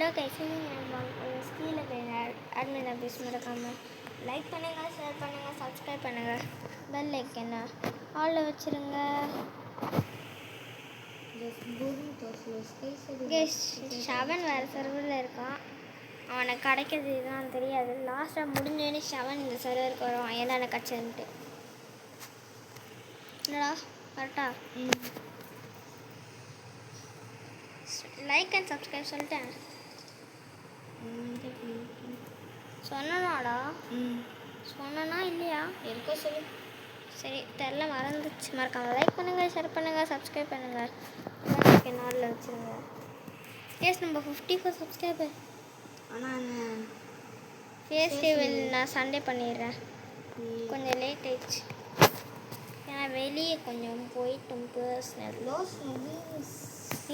Hello guys, கீழே admin office மறக்காமல் like பண்ணுங்கள், ஷேர் பண்ணுங்கள், சப்ஸ்கிரைப் பண்ணுங்கள், பெல் ஐக்கனை ஆலில் வச்சுருங்க. ஷவன் வேறு சர்வரில் இருக்கான். அவனுக்கு கிடைக்கிறது தான் தெரியாது. லாஸ்ட்டாக முடிஞ்சோடனே ஷவன் இந்த சர்வருக்கு வரும். ஏன்னா எனக்கு கிடச்சதுன்ட்டு. என்னடா கரெக்டா? லைக் அண்ட் சப்ஸ்கிரைப் சொல்லிட்டேன். சொன்னாடா? சொன்னா இல்லையா? இருக்கோ சொல்லு. சரி தெரில, மறந்துச்சு. மறக்காமல் லைக் பண்ணுங்கள், ஷேர் பண்ணுங்கள், சப்ஸ்கிரைப் பண்ணுங்கள், நாளில் வச்சுருங்க. எஸ், நம்ம 54 சப்ஸ்கிரைபர். ஆனால் ஃபேஸ் டேவில் நான் சண்டே பண்ணிடுறேன். கொஞ்சம் லேட் ஆயிடுச்சு. ஏன்னா வெளியே கொஞ்சம் போயிட்டோம் பர்சனல்.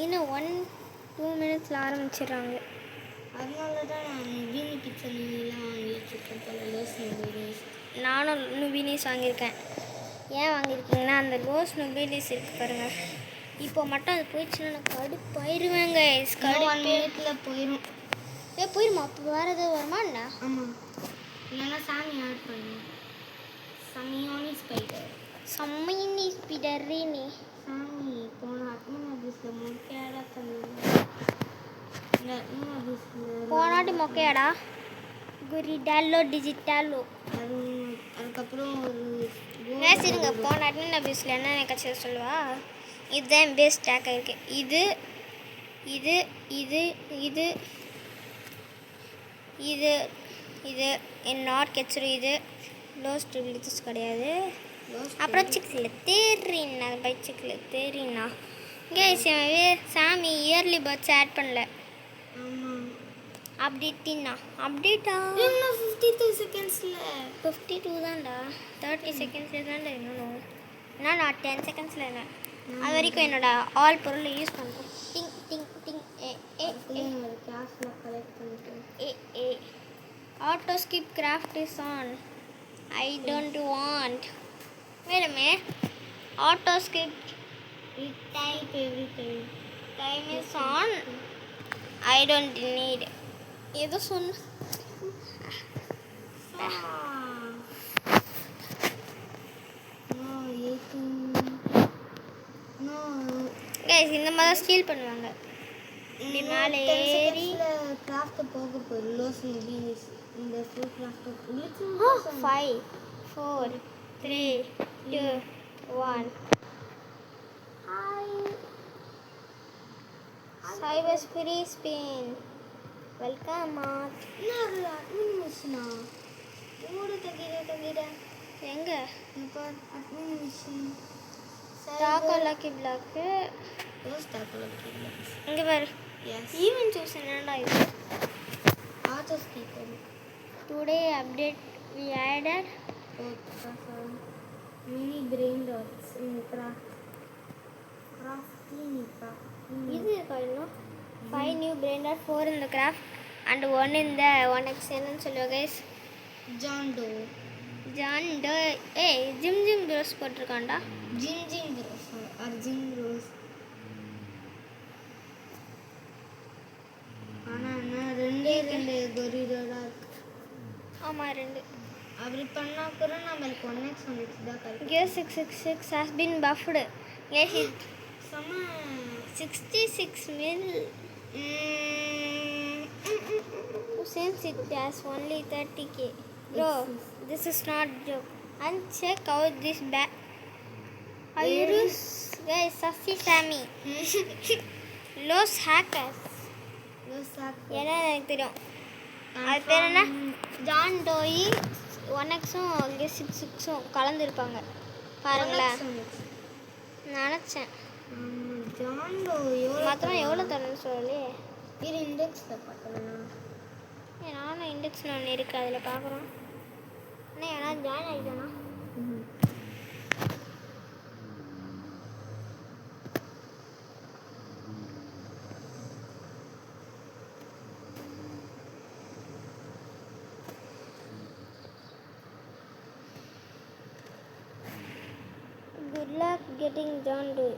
இன்னும் 1-2 மினிட்ஸில் ஆரம்பிச்சிடுறாங்க. அதனால தான் நான் நுபினி கிச்சன்லாம் வாங்கிட்டுருக்கேன் போல. லோஸ் நுபினிஸ் நானும் நுபினிஸ் வாங்கியிருக்கேன். ஏன் வாங்கியிருக்கீங்கன்னா அந்த லோஸ் நுபினிஸ் இருக்குது பாருங்கள். இப்போ மட்டும் அது போயிடுச்சுன்னா நான் கடுப்பாயிருவேங்க. 1 மினிட்ல போயிடும். போயிடுமா? அப்போ வேறு எதாவது வருமா என்ன? ஆமாம், இல்லைன்னா சாமி ஆட் பண்ணும். சமியோனி ஸ்பைடர் ஸ்பைடர்னி சாமி போன அட்மின் ஆஃபீஸில் முக்கியடா தந்தாங்க. போனாடி மொக்கையாடா குரிடாலோ டிஜிட்டாலோ. அதுக்கப்புறம் ஒரு மேசிருங்க. போன அட்மின் ஆஃபீஸில் என்ன கட்சி சொல்லுவா? இதுதான் பேஸ் ஸ்டாக் ஆகிருக்கு. இது இது இது இது இது இது என் நாட் கெச்சிரும். இது லோஸ் ட்ரிபிளிட்டிஸ் கிடையாது. அப்புறம் சிக்கில் தேறினா பை சிக்கில் தேறினா இங்கே சாமி இயர்லி பர்த்ஸ் ஆட் பண்ணல. அப்டேட்டினா அப்டேட்டா 52 செகண்ட்ஸில் 52 தான்டா. 30 செகண்ட்ஸில் தான்டா. என்ன நான் 10 செகண்ட்ஸில் என்ன அது வரைக்கும் என்னோட ஆல் பொருளை யூஸ் பண்ணுறேன். டிங் டிங் டிங் கிளாஸில் கலெக்ட் பண்ணிட்டேன். A auto skip craft is on. I don't want. வேணுமே auto skip type time is on. I don't need. ஏதோ சொன்ன இந்த மாதிரி தான் ஸ்டீல் பண்ணுவாங்க. இப்படி மேலே ஏறி கிராஃப்ட் போக போகுது. லோஸ் நுபினிஸ் இந்த full craft 5 4 3 2 1. Hi cyber free spin welcome. இன்னொரு அட்மின் மிஷினா ஓடு தகிட எங்க இப்போ admin machine taco lucky block taco lucky block இங்கே பாரு. ஈவன் சூஸ் என்னடா இது? Auto skipper today update we added mini brain dots in crafting. இது இருக்கா இன்னும் 5 new brain dot 4 in the craft and 1 in the 1x என்னன்னு சொல்லுவோம் guys. John Doe ஏய் ஜிம் ப்ரோஸ் போட்டிருக்காண்டா. Gym bros are gym bros. ஆனால் என்ன ரெண்டு கொரிடோடா இருக்கு. ஆமாம் 2 அப்படி பண்ணால் கூட நம்மளுக்கு 1x 1x தான் கிடைக்கும். Gear 666 has been buffed. Yes, it 66 mil. Since it has only 30k. Bro, this is not joke. And check out this bag. Ayurus guys, Safi Sammy. Los hackers. ஏன்னா எனக்கு தெரியும் அது பேர் என்ன. ஜான் டோயி 1xும் 66ம் கலந்துருப்பாங்க பாருங்களேன். நினச்சேன் மாத்திரம் எவ்வளோ தரணும்னு சொல்லி இது இண்டெக்ஸில் பார்க்கலாம். நானும் இண்டெக்ஸில் ஒன்று இருக்குது அதில் பார்க்குறோம். ஆனால் ஏன்னா join ஆகிட்டேனா good luck getting John Doe.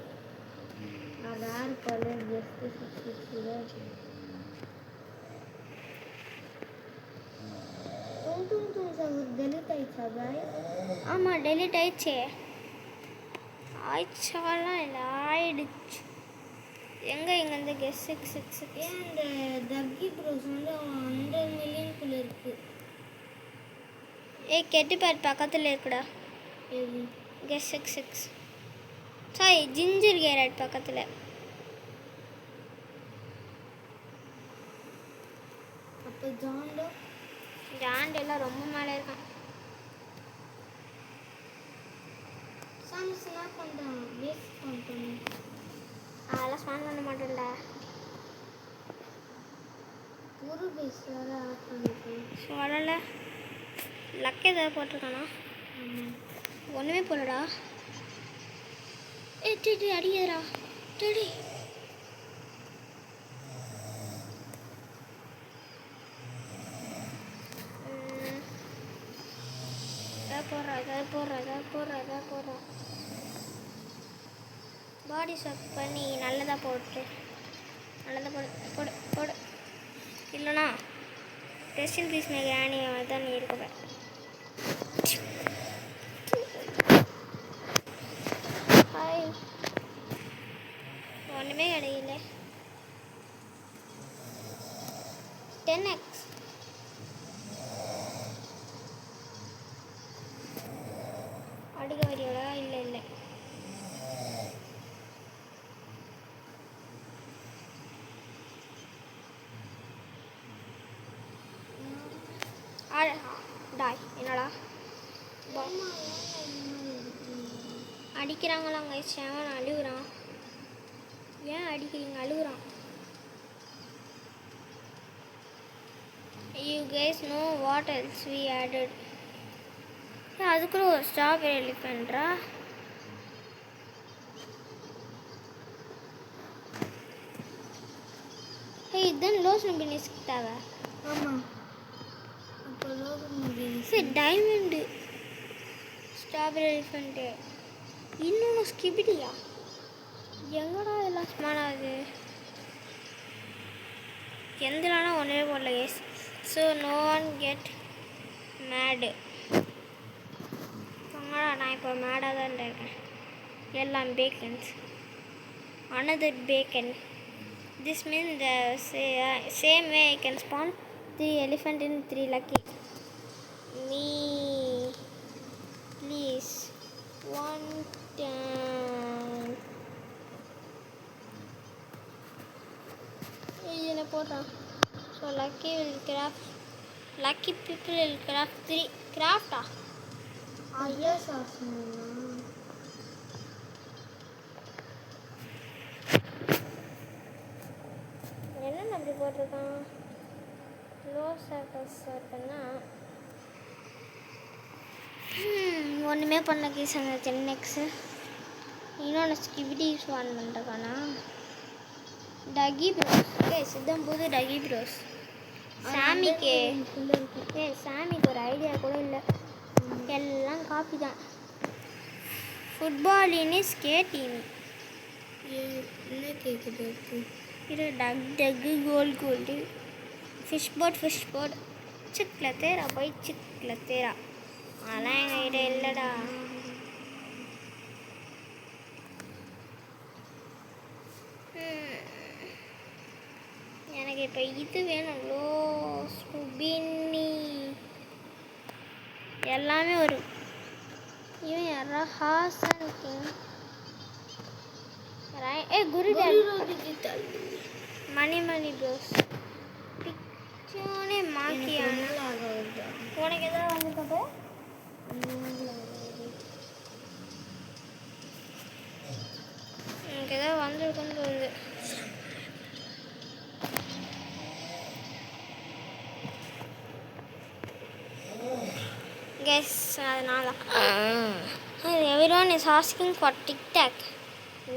Rare color just 66. ஆமாம் டெலிட் ஆயிடுச்சே. ஆயிடுச்சாலாம் இல்லை, ஆயிடுச்சு. எங்கே இங்கேருந்து கெஸ் 6 ஏன் இந்த தக்கி ப்ரோஸ் வந்து 100 மில்லியனுக்குள்ள இருக்கு. கெட்டிப்பேட் பக்கத்தில் இருக்குடா. எது? கெஸ் 6 சாரி ஜிஞ்சர் கேரட் பக்கத்தில். அப்போ ஜாண்டெல்லாம் ரொம்ப மேலே இருக்கான். சாம்சங் பண்ணுறான், வேஸ்ட் பண்ணுறேன். அதெல்லாம் ஸ்பான் பண்ண மாட்டேன்ல. ஒரு பேஸ் வேறு ஆட் பண்ணிட்டேன். சொல்லலை. லக் ஏதாவது போட்டிருக்கானா? ஒன்றுமே போடடா. டேடி அடிக்கிறா டேடி. போடுறா. பாடி ஷாப் பண்ணி நல்லதாக போட்டு போடு. இல்லைனா டெஸ்ட் இன் பீஸ் மேக்ரானி தான் நீ இருக்க. ஹாய். ஒன்றுமே கிடையில. 10x அடிக்க வரியோடா? இல்லை. டாய் என்னடா அடிக்கிறாங்களாங்க. செவன் அழுகுறான். ஏன் அடிக்கிறீங்க? அழுகுறான். You guys know what else we added? அதுக்குள்ள ஒரு ஸ்ட்ராபெரி எலிஃபென்ட்ரா. இதுதான் லோஷன் பினிஸ்க்கு தேவை. ஆமாம், அப்போ லோகன் சரி டைமண்டு ஸ்ட்ராபெரி எலிஃபெண்ட்டு. இன்னொன்று ஸ்கிபிடியா? எங்கடா இதெல்லாம் ஸ்மான் ஆகுது? எந்தலானா ஒன்றே போடல guys. So no one get mad. நான் இப்போ மேடாக தான் இருக்கேன். எல்லாம் bacons. Another bacon. This means the same way I can spawn 3 elephant in 3 lucky. Me, please, one time. இதில் போடுறான். So lucky people will craft 3 கிராஃப்டா. ஐயா சாசனா என்னென்ன அப்படி போட்டிருக்கான்? லோ சர்க்கஸ் இருக்குன்னா ஒன்றுமே பண்ண கேஸ். அந்த 10x இன்னொன்று ஸ்கிபிடி ஸ்வான் பண்ணுறக்கானா? டகி ப்ரோஸ் கேஸ். இதுதான் புது டகி ப்ரோஸ். சாமிக்கு சாமிக்கு ஒரு ஐடியா கூட இல்லை. எல்லாம் காப்பி தான். ஃபுட்பால் இனிஸ் கேட்டீனி. என்ன கேட்குது? இது டக்கு கோல்டு. ஃபிஷ் போட் சிக்கில் தேரா போய் சிக்கில் தேரா. அதெல்லாம் எங்ககிட்ட இல்லைடா. எனக்கு இப்போ இது வேணும். லோ ஸ்குபினி எல்லாமே வரும். இவன் யாரா? ஹாசன் கிங். குரு மணி ப்ரோஸ் பிக்சோனே மாக்கியான. உனக்கு எதாவது வந்துருக்கப்போ எனக்கு எதாவது வந்துருக்குன்னு தோணுது. கெஸ் அதனால everyone is asking for TikTok.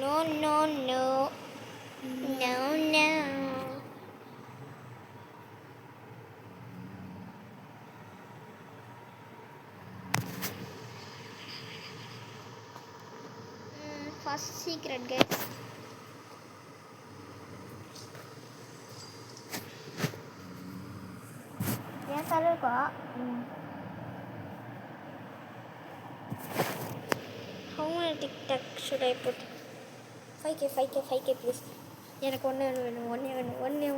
No. First secret guys. Yes, hello. how many TikTok should I put? 5K please. எனக்கு ஒன்றே ஒன்று போடு. ஒன்றே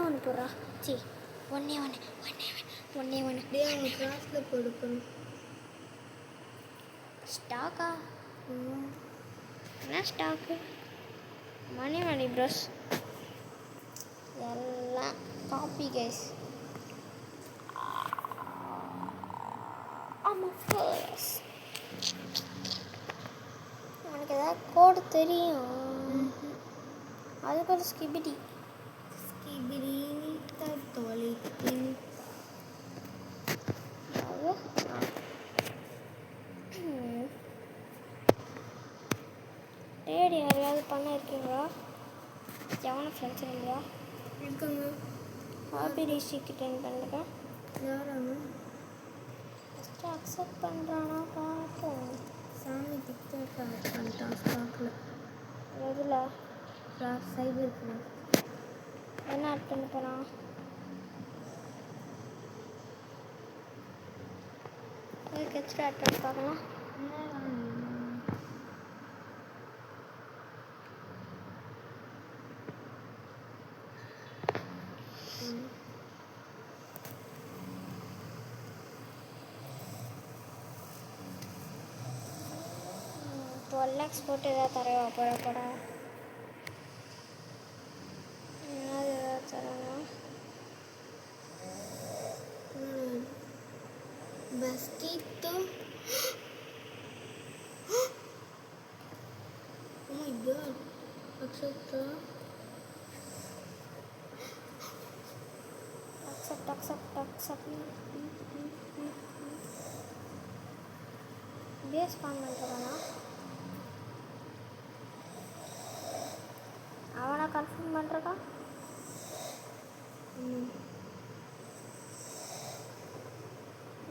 ஒன்று போடுறா. சி ஒன்றே ஒன்று. டேய் அவங்க கிளாஸில் கொடுக்கணும். ஸ்டாக்கா? என்ன ஸ்டாக்கு? மணி ப்ரஷ் எல்லாம் காப்பி கைஸ். உனக்கு ஏதாவது கோடு தெரியும்? அதுக்கு ஒரு ஸ்கிபிடி தொலைத்தின் டேடி யாரையாவது பண்ண இருக்கீங்களா? எவனும் ஃப்ரெண்ட்ஸ் இல்லையா? இருக்காங்க. ஹாபி ரீஷிக்கு டென் பண்ணுறேன். யாராங்க? ஃபஸ்ட்டு அக்செப்ட் பண்ணுறானா பார்ப்போம். சாமி டிக்டாக் ஆட் பண்ணிட்டான் ஸ்டாக்கில். எதில்? சைபர் கிளாஸ். என்ன ஆட் பண்ண போகிறான்? அதுக்கு எக்ஸ்ட்ரா ஆட் பண்ணி பார்க்கலாம். $12 போட்டு எதாவது தரவா போட என்னது எதாவது தரணும்? Basquito. Oh my god. Accept. Base பான் பண்ணுறதானா? அவனை கன்ஃபார்ம் பண்ணுறதா?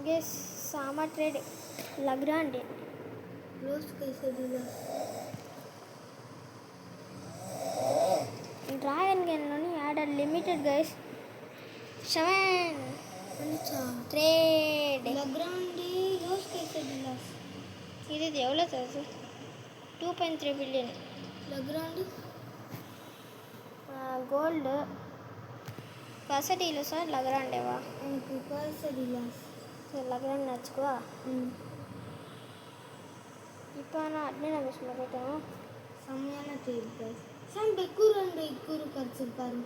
கேஸ் சாமா trade Lagrande Los quesadillas. Dragon கேனோன்னு add limited guys. 7 Anicha. Trade Lagrande Los quesadillas. இது எவ்வளோ தருது? 2.3 பில்லியன். Lagrande. கோல்டு கசடியில் சார் லக்ராண்டேவா? எனக்கு quesadillas. சரி லக்ராண்ட் வச்சுக்குவா. இப்போ நான் அட்மின் ஆஃபீஸில் போய்ட்டோம். செம்மையான ட்ரேட் கைஸ். சாம் பெக்கூர் அண்ட் இக்கூர் கிடச்சிருப்பாரு.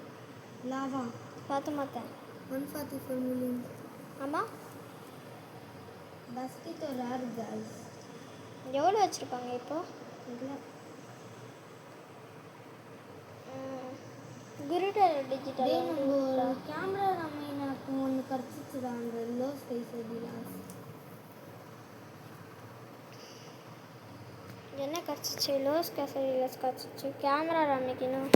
லாவா பார்த்து மாற்றேன். 144 மில்லியன். ஆமாம். Basquito rare guys. எவ்வளோ வச்சுருப்பாங்க இப்போது? இல்லை குருடர் டிஜிட்டல் நம்ம கேமரா ரமைனாக்கு ஒன்று கிடச்சிச்சுடா அந்த லோஸ் quesadillas. என்ன கிடச்சிச்சு? லோஸ் கேசரிலஸ் கிடச்சிச்சு. கேமரா ரமிக்கணும்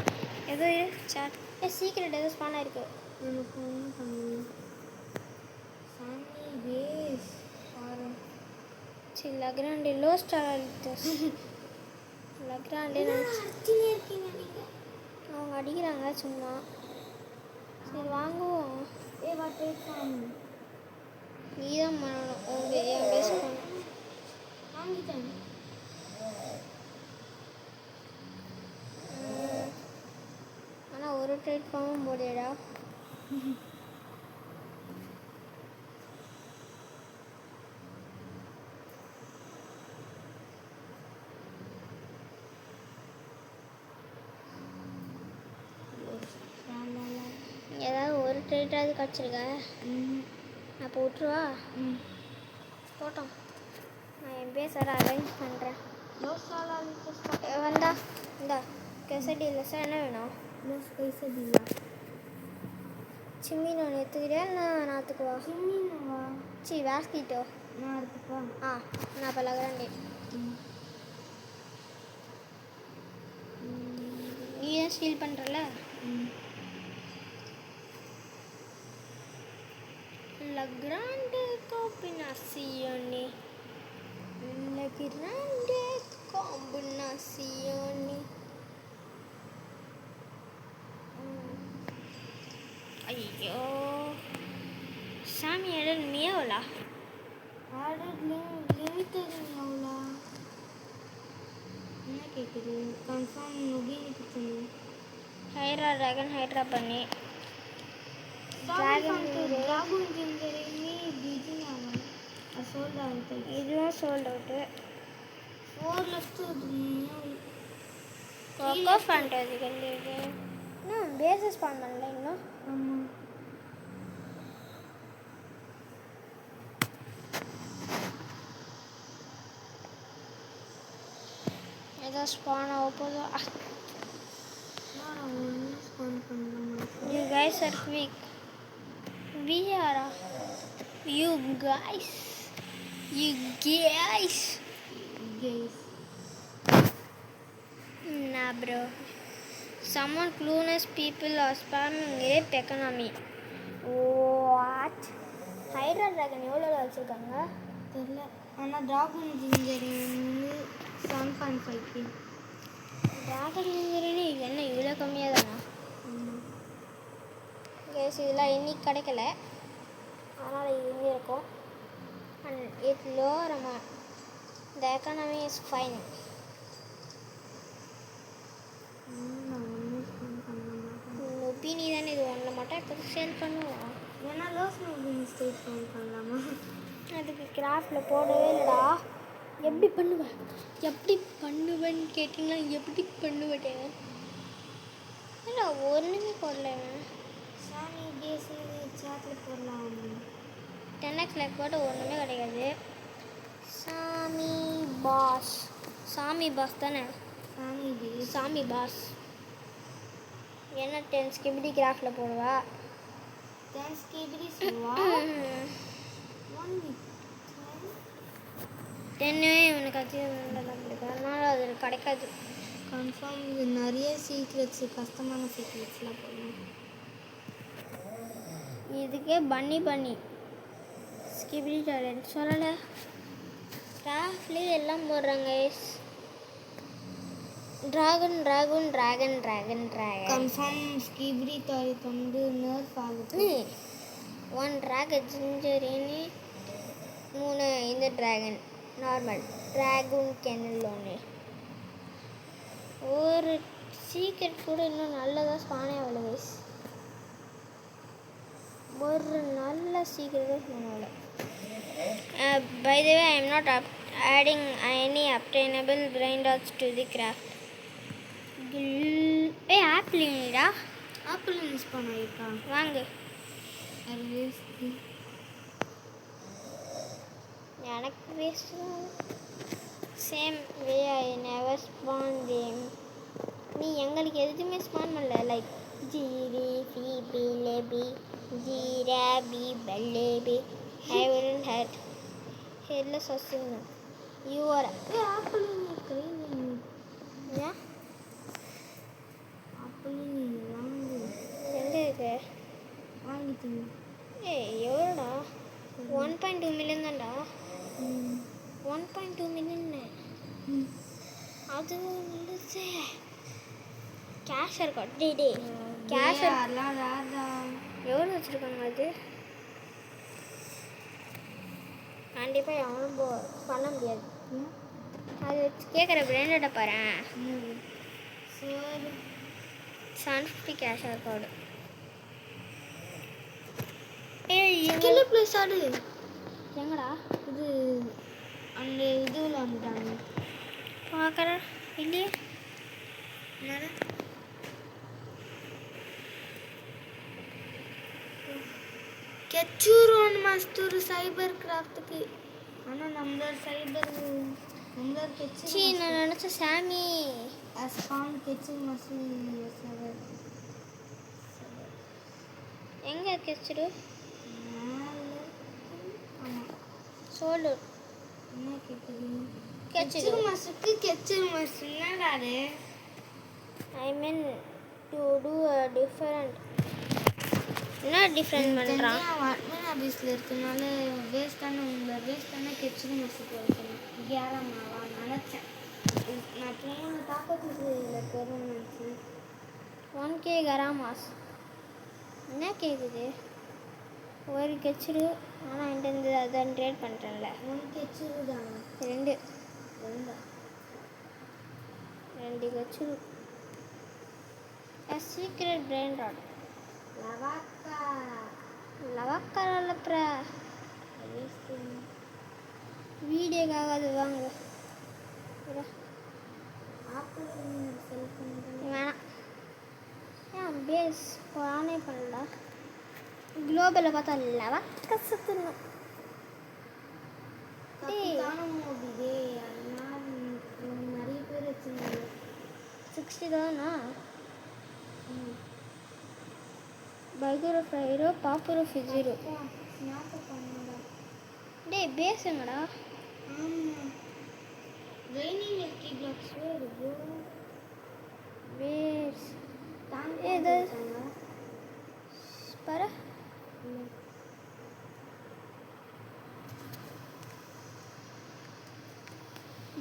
ஏதோ சாட் சீக்ரெட் ஏதோ ஸ்பான் ஆயிருக்கு. எனக்கு ஒன்றும் பண்ணல. சாமி வேஸ் பாரு. சரி லக்ராண்டே லோ ஸ்டார் லக்ராண்டே அடிச்சுனே இருக்கீங்க நீங்கள். அவங்க அடிக்கிறாங்க சும்மா. சரி வாங்குவோம். வா டேக் ஃபார்ம். நீ தான் பண்ணணும். உங்கள் என் பேஸ் பண்ண வாங்கிட்டேன். ஆனால் ஒரு ட்ரேட் ஃபார்மும் போடியடா. ஏதாவது ஒரு ட்ரேட்டாவது கிடச்சிருக்க. அப்போ விட்ருவா. போட்டோம். நான் என் பேஸ் வர அரேஞ்ச் பண்ணுறேன். வந்தா இந்தா கெசடியில் சார் என்ன வேணும்? Lows quesadillas. சிம்மின்னு ஒன்று எடுத்துக்கிறியா நான் நாற்றுக்குவா? சிம்மினவா? சி வாஸ்கிட்டோ. நான் எடுத்துப்பா. நான் இப்போ லக்ராண்டே. நீ தான் steel பண்ணுறல. La grande combinazione. La grande combinazione. ஐயோ சாமி இடம் மியவலா? ஆர்டர் லிமிட்டட் எவ்வளோ என்ன கேட்குது கன்ஃபார்ம் நொகினி கிச்சனு ஹைட்ரா ட்ராகன் ஹைட்ரா பண்ணி ட்ராகன் ஜிஞ்சரினி பீஜிங் ஆகும் அது சோல்ட் ஆகுது இதுவும் சோல்ட் அவுட்டு 4 லெஃப்ட் கொக்கோ ஃபேண்டசி கல்லிக்கு இன்னும் பேசஸ் ஸ்பான் பண்ணல இன்னும் ஆமாம் ஏதோ ஸ்பான் ஆக போதும் ஸ்பான் பண்ணலாமா you guys are weak we are you guys கேஸ் nah bro someone clueless people are spamming rape economy what hydra dragon எவ்வளோ வச்சுருக்காங்க தெரில ஆனால் ட்ராகன் ஜிஞ்சரினி 7.5K ட்ராகன் இன்ஜினி என்ன இவ்வளோ கம்மியாக தானா கேஸ் இதெல்லாம் இன்னைக்கு கிடைக்கல அதனால் இது இங்கே இருக்கும் and it lower amount the economy is fine நான் ஒன்றும் ஸ்பான் பண்ண மாட்டேன் நொபினி தானே இது ஒன்றை மட்டும் எடுத்து சேல் பண்ணுவோம் ஏன்னா லோஸ் நோபினி ஸ்டேட் ஸ்பான் பண்ணலாமா அதுக்கு கிராஃப்டில் போடவே இல்லைடா எப்படி பண்ணுவேன்னு கேட்டிங்கன்னா எப்படி பண்ணுவேன் இல்லை ஒன்றுமே போடல சாமி பேசி சாட்டில் போடலாம் 10x லைக் போட்டு ஒன்றுமே கிடைக்காது சாமி பாஸ் தானே சாமி பேஸ் சாமி பாஸ் என்ன 10 ஸ்கிபிடி கிராஃப்டில் போடுவா தேங்க்ஸ் கேபிடி சொல்வா 1 வீக் 10 இவனுக்கு பிடிக்கும் அதனால அது கிடைக்காது கன்ஃபார்ம் இது நிறைய சீக்ரெட்ஸு கஷ்டமான சீக்ரெட்ஸ்லாம் போடணும் இதுக்கே பண்ணி ஸ்கிபிடி டேலண்ட் சொல்லலை கிராஃப்ட்லேயே எல்லாம் போடுறாங்க ட்ராகன் கன்ஃபார்ம் ஸ்கிபிடி டாய்லெட் வந்து நர்ஃப் ஆகுது 1 ட்ராகன் ஜிஞ்சரினி 3 இந்த ட்ராகன் நார்மல் ட்ராகன் கெனல் ஒன்று ஒரு சீக்ரெட் கூட இன்னும் நல்லதாக ஸ்பானே ஆகலை கைஸ் ஒரு நல்ல சீக்ரெட்டாக ஸ்பான் ஆகலை by the way I am not adding any obtainable brain dots to the craft apple இல்லைடா ஆப்பிள் யூஸ் பண்ணிருக்கா வாங்க அது வேஸ்ட் எனக்கு waste same way I never spawn them நீ எங்களுக்கு எதுவுமே ஸ்பான் பண்ணல லைக் ஜீரி ஃபீபி லேபி ஜீராபி பல்லேபி I wouldn't had headless assassin you are apple கை yeah ஆப்பிள் வாங்கு எங்கே இருக்கு வாங்கிட்டீங்க எவ்வளோடா 1.2 மில்லியன் தான்டா 1.2 மில்லியன் அது நல்லது கேஷ் இருக்கா டே கேஷ் எவ்வளோ வச்சுருக்காங்க அது கண்டிப்பாக எவனும் பண்ண முடியாது அது வச்சு கேட்குற பிராண்டடை பாரு சரி 750 கேஷ் ரெக்கார்டு கிலோ ப்ளஸ் ஆடு எங்கடா இது அந்த இதுவில் வந்துட்டாங்க பார்க்குறேன் இல்லையே என்னடா ಕೆಚ್ಚೂರು ಮಸ್ತೂರು ಸೈಬರ್ ಕ್ರಾಫ್ಟ್ಗೆ ஆனால் நம்மளோட கெச்சு சீ நான் நினச்ச சாமி ஸ்பான் கெச்சு மசூல் சவர் எங்கே கெச்சிடு ஆமாம் சொல்லு என்ன கேட்குது கெச்சிடு கெச்சு மசு என்னடாரு I mean to do a different என்ன டிஃப்ரெண்ட் பண்ணுறான் அட்மின் ஆஃபீஸில் இருக்கனால வேஸ்ட்டான கெச்சு மசுக்கு வைக்கணும் கேரமாவா நினச்சேன் நான் ட்ரெயின் தாக்கத்தில் பெரும் நினச்சேன் 1K கராமாஸ் என்ன கேட்குது ஒரு கெச்சிடு ஆனால் என்கிட்ட அதான் ட்ரேட் பண்ணுறேன்ல. உனக்கு வச்சுருதானா? 2 ரெண்டா? 2 வச்சுரு. Secret brain rot. லவாக்கா. லவாக்கால வீடியோக்காக அது வாங்க. ஆப்பிள் செல் பண்ணுறேன். வேணாம். ஏன் பேஸ் ஆனே பண்ணல. குளோபலில் பார்த்தா லவாக்கா சுற்றணும். காணும் மோபிதே. அதனால் நிறைய பேர் வச்சுருந்தாங்க. 60,000 burger of hero popper of 0. Snap பண்ணுடா. டேய் பேசுங்கடா. ஆமாம். ட்ரைனிங் லக்கி பிளாக்ஸ் வேறு ப்ரோ. பேஸ் தாங்க ஏதோ பாரு.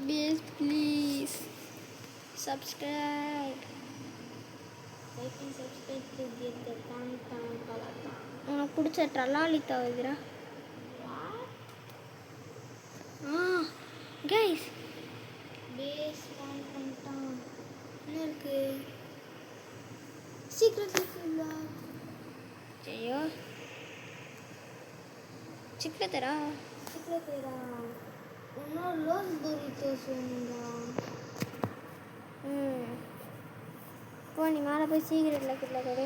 Base please subscribe. Like and subscribe to get the கலட்டா. உனக்கு பிடிச்ச ட்ரலாலி தவிர கைஸ் பேஸ் ஆன் பண்ணிட்டான். என்ன இருக்கு? சீக்கிரம் இல்லை. ஐயோ சிக்கலத்தரா. சீக்கிரம் தேடா. இன்னொரு லோஸ் புரிட்டோஸ் வேணுண்டா. போ நீ மேலே போய் சீக்கிரம் லக்கி பிளாக் எடு.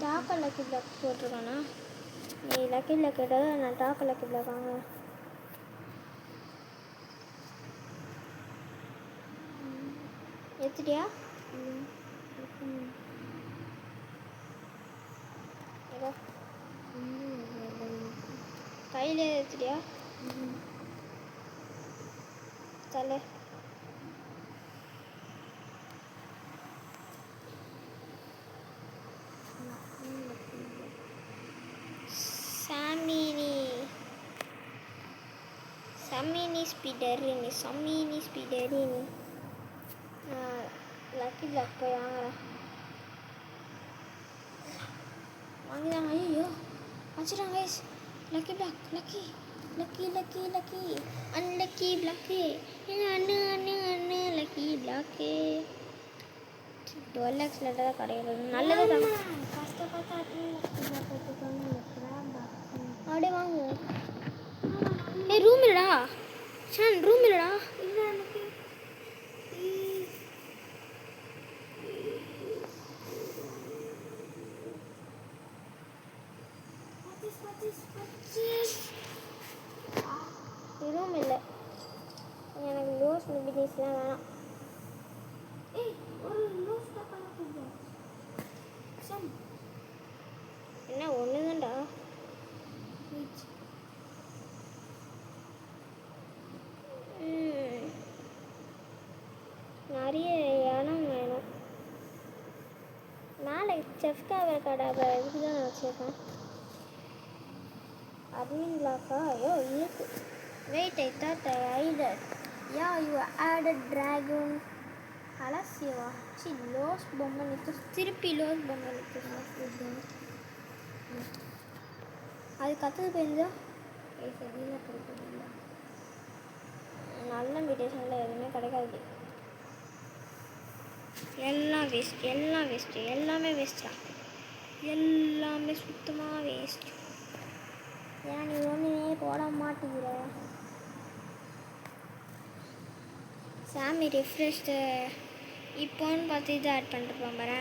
டாக்கர் லக்கி பிளாக் போட்டிருக்கானா? நீ லக்கி பிளாக் எடு, நான் டாக்கர் லக்கி பிளாக் வாங்க. எடுத்துட்டியா? ஏதோ கையில் எடுத்துட்டியா? தலை சம்மினி ஸ்பீடரினி லக்கி பிளாக் போய் வாங்குறேன். வாங்கிதாங்க. ஐயோ வச்சுட்டாங்க guys. Lucky block lucky unlucky block. அண்ணு லக்கி பிளாக்கு. 12 lakhs தான் கிடைக்கிறது. நல்லது தான். கஷ்டப்பட்டு அப்படியே வாங்க. ஏய் ரூம் இல்லடா. ஷான் ரூம் இல்லடா. இல்லை எனக்கு ரூம் இல்லை. எனக்கு லோஸ் பிஸ்னஸ்லாம் வேணாம். ஒரு லோஸ் கலக்கு சம் என்ன ஒன்று தான்டா. நிறைய இடம் வேணும். மேலே செஃப் காவர் கடை இதுக்கு தான் நான் வச்சுருக்கேன். அட்மின் பிளாக்கா? ஐயோ இருக்கு. Wait I thought I added. Yeah you added dragon அலசியவா. சி லோஸ் பொம்மை நிற்க திருப்பி லோஸ் பொம்மை நிற்க. அது கற்றுது போயிருந்தா சரியில் கிடைக்கல. நல்ல இன்விடேஷனில் எதுவுமே கிடைக்காது. எல்லாம் வேஸ்ட்டு எல்லாமே வேஸ்ட்டா. எல்லாமே சுத்தமாக வேஸ்ட். ஏன் நீ ஒன்றுமே போட மாட்டேங்கிற? சாமி ரிஃப்ரெஷ்டு இப்போன்னு பார்த்து இது ஆட் பண்ணிருப்பான் பாரு.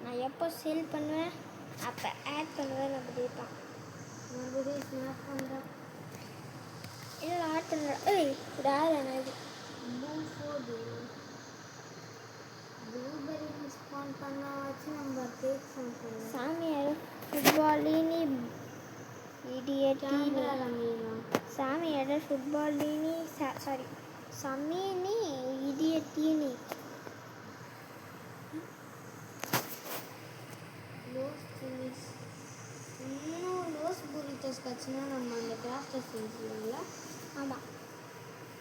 நான் எப்போ சேல் பண்ணுவேன் அப்போ ஆட் பண்ணுவேன் அப்படி இருப்பான். மறுபடியும் ஸ்னாப் பண்ணுறேன். இல்லை ஆட் பண்ணுறேன். ஏய் யார் என்ன இது ப்ளூபெரி ஸ்பான் பண்ண வச்சு நம்ம கேக் பண்ணுறோம். சாமியார் ஃபுட்பாலினி இடியட்டீனி. சாமியார் ஃபுட்பாலினி சாரி சமீனி இடியட்டீனி. லோஸ் சில்லிஸ் இன்னும் லோஸ் புரிட்டோஸ் கட்சினா நம்ம அந்த கிராஃப்டர் செஞ்சுருவோம்ல. ஆமாம்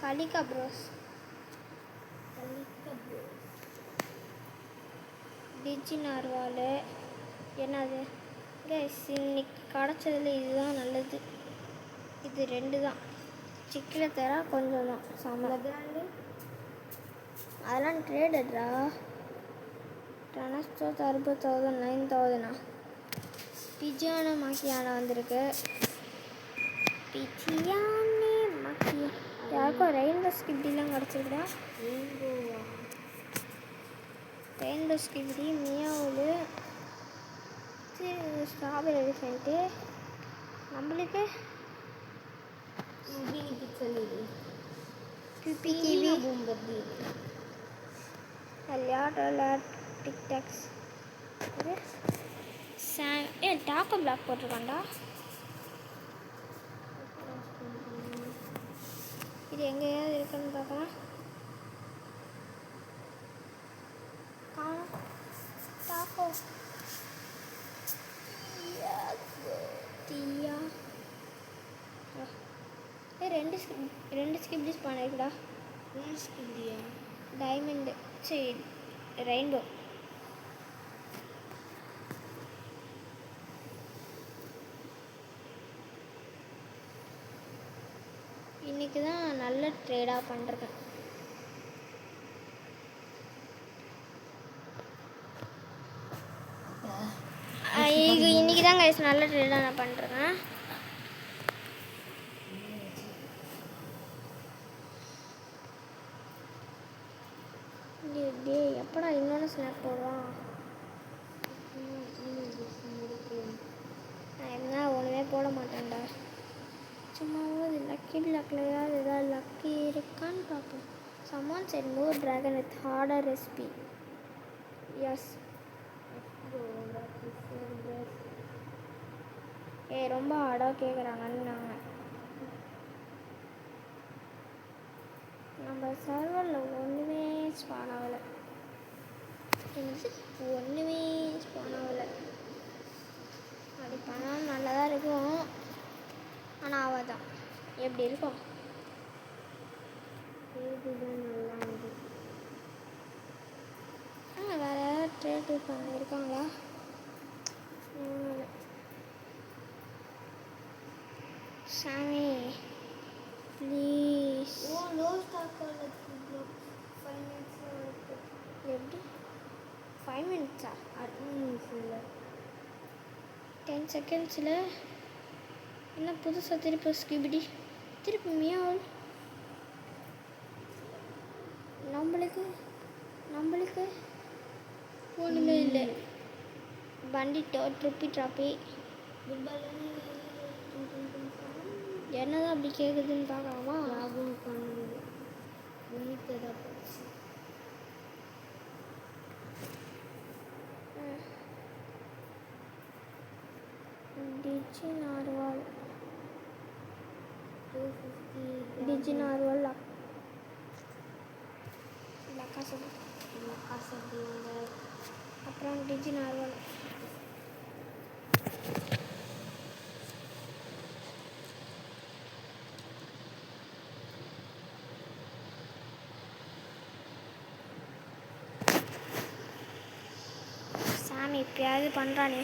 கலிகா ப்ரோஸ். டிஜி நார்வால் என்னது கைஸ் இன்னைக்கு கிடச்சதுல இதுதான் நல்லது. இது 2 தான். சிக்கில் தர கொஞ்சம் தான் சம்பளம். அதெல்லாம் ட்ரேடட்ரா. ட்ரான்ஸ்டோ 60,000 9,000 பிஜியான மாக்கியான வந்திருக்கு. பிஜியானே மாக்கியா யாருக்கும் ரெயின்போ ஸ்கிப்டிலாம் கிடச்சிருக்குதா? ரெயின்போ ஸ்கிப்டி மியாவுலு ஸ்ட்ராபெரி எலிஃபெண்ட்டு நம்மளுக்கு பிபிடிவி டிக்டாக்ஸ் டாக்கோ பிளாக் போட்டிருக்காண்டா. இது எங்கேயாவது இருக்குன்னு பார்க்கலாம். காணும் டாக்கோ தீயா ரெண்டு ஸ்கிப்டிஸ் பண்ணிருக்குடா. டைமண்டு சரி ரெயின்போ. இன்றைக்கி தான் நல்ல ட்ரேடாக பண்ணுறேன். இன்றைக்கி தான் கைஸ் நல்ல ட்ரேடாக நான் பண்ணுறேன். டே எப்படா இன்னொன்று ஸ்னாப் போடுவான்? நான் என்ன ஒன்றுமே போட மாட்டேன்டா. சும்மாவது லக்கி பிளாக்லையாவது ஏதாவது லக்கி இருக்கான்னு பார்ப்போம். சமான் set more dragon with harder recipe. Yes ரொம்ப ஹார்டாக கேட்குறாங்கன்னு நாங்கள் நம்ம சர்வரில் ஒன்றுமே ஸ்பான் ஆகலை. ஒன்றுமே ஸ்பான் ஆகலை. அப்படி பண்ணாலும் நல்லா தான் இருக்கும். ஆனால் ஆவாதான். எப்படி இருக்கும்? நல்லா இருக்கு. வேறு யாராவது ட்ரேட் இருக்காங்களா? சாமி ப்ளீஸ். எப்படி 5 மினிட்ஸா? 10 செகண்ட்ஸில் என்ன புதுசாக திருப்பி ஸ்கிபிடி திருப்பி மியாவல். நம்மளுக்கு ஒன்றுமே இல்லை. பண்டிட்டோ ட்ராப்பி என்னதான் அப்படி கேட்குதுன்னு பார்க்கலாமா? டிஜி நார்வால் அப்புறம் டிஜி நார்வால் சாமி இப்பயாவது பண்ணுறானே.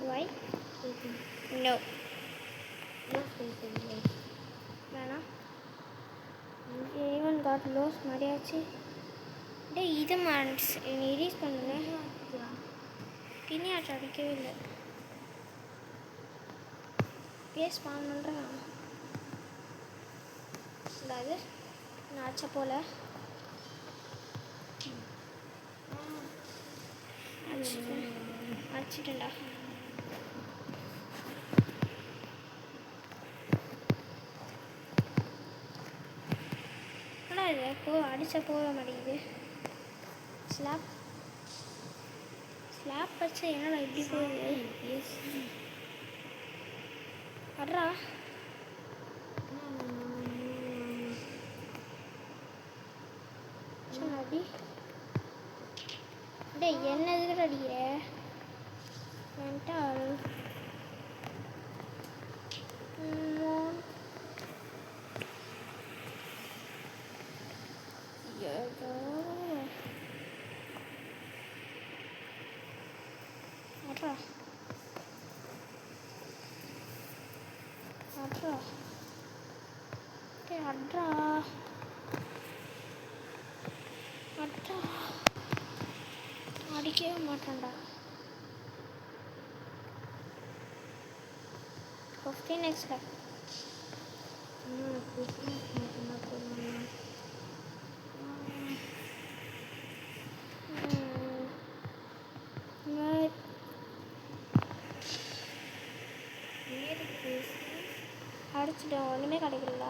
வை நோ வேணாம். ஈவன் காட் லோஸ் மாதிரியாச்சு. டே இதை நீ ரீஸ் பண்ணுங்க. பின்னியாட்டம் அடிக்கவே இல்லை. பேஸ் பான் பண்ணுறேன். அதாவது நான் அடிச்ச போல் அடிச்சிட்டேன்டா. ஆனால் இது அடித்தா போக மாட்டேங்குது. ஸ்லாப் வச்சா என்னடா இப்படி போகுது? அட்ரா அடி. டே என்ன எதுக்கிட்ட அடிக்கிற? மென்டல் அட்ரா அட்ரா அட்ரா அட்ரா அடிக்கவே மாட்டான்டா 15x கிறிஸ்மஸ் மட்டும்தான் போடணும். அடிச்சிட்டோம் ஒன்றுமே கிடைக்கல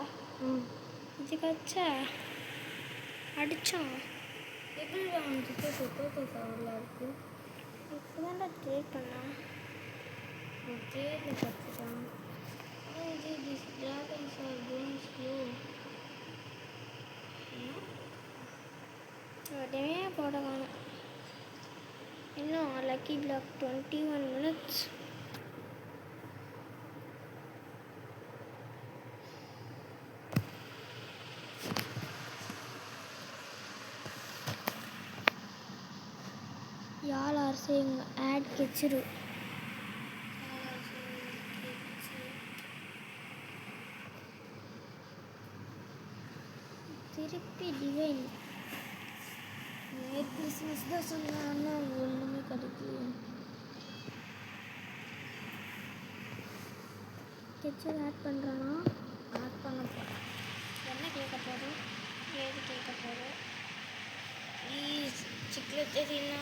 இது கச்சா அடித்தோம் எப்படி வந்துட்டு சுத்தத்தை சவரில் இருக்குது இப்போ தான்டா ட்ரேட் பண்ணேன் ஒரு ட்ரேடில் கற்றுட்டான். These dragons are going slow. உடனே போட காணும் இன்னும் lucky block 21 minutes. Y'all are saying add Kichuru. திருப்பி டிவைன் கிறிஸ்மஸ் தான் சொன்னான்னா ஒன்றுமே கிடைக்கல. கிச்சர் ஆட் பண்ணுறோன்னா ஆட் பண்ண போகிறேன். என்ன கேட்க போகுது ஏது கேட்க போகுது ப்ளீஸ் சிக்கில் தெரியுனா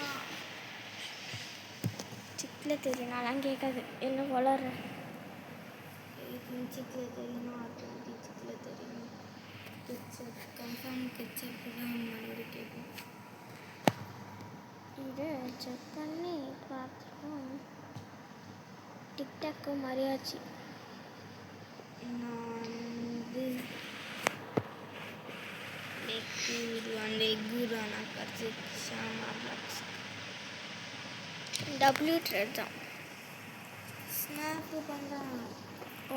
சிக்கில் தெரியுனாலாம் கேட்காது என்ன வளர்ற சிக்கில் தெரியுமா ஆட்டோமேட்டிக் சிக்கில் தெரியும். கிச்சப் கன்ஃபார்ம் கிச்சப் தான் மறுபடியும் கேட்கும். இது செக் பண்ணி பார்த்துருக்கோம் டிக்டாக்கு மரியாச்சு நான் வந்து எக்குரானா கற்று ஷாமா பிளாக்ஸ் டபிள்யூ ட்ரெட் தான் ஸ்னாப்பு பண்ணுறான்.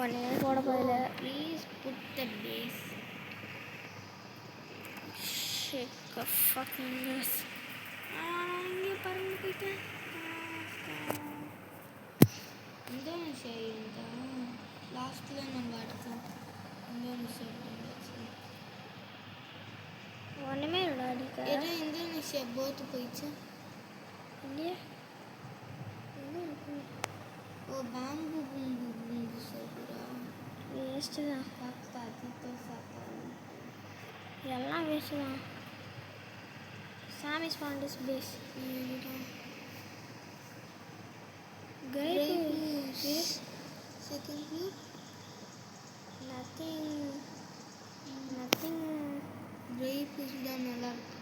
ஒன்னே போட போதில்ல ப்ளீஸ் புட் த பேஸ். ஷேக் ஃபக்கிங் எஸ் இங்கே பறந்து போயிட்டேன். இந்தோனேஷியா இருந்தால் லாஸ்ட்டில் நம்ம அடுத்தோம். இந்தோனேஷியா போயிடுச்சு. ஒன்றுமே இல்லை அடிக்க ஏதோ இந்தோனேஷியா போத்து போயிடுச்சு. இல்லையே எங்கே இருக்கு ஓ பாம்பு பூம்பு பூம்பு சொல்கிறா. வேஸ்ட்டு தான் சாப்பிட்டா அதிக சாப்பிட்டாங்க. எல்லாம் வேஸ்ட்டு தான் சாமி ஸ்பாண்டிஸ் base Grey second blue. Nothing Grey fish தான் நல்லா இருக்கு.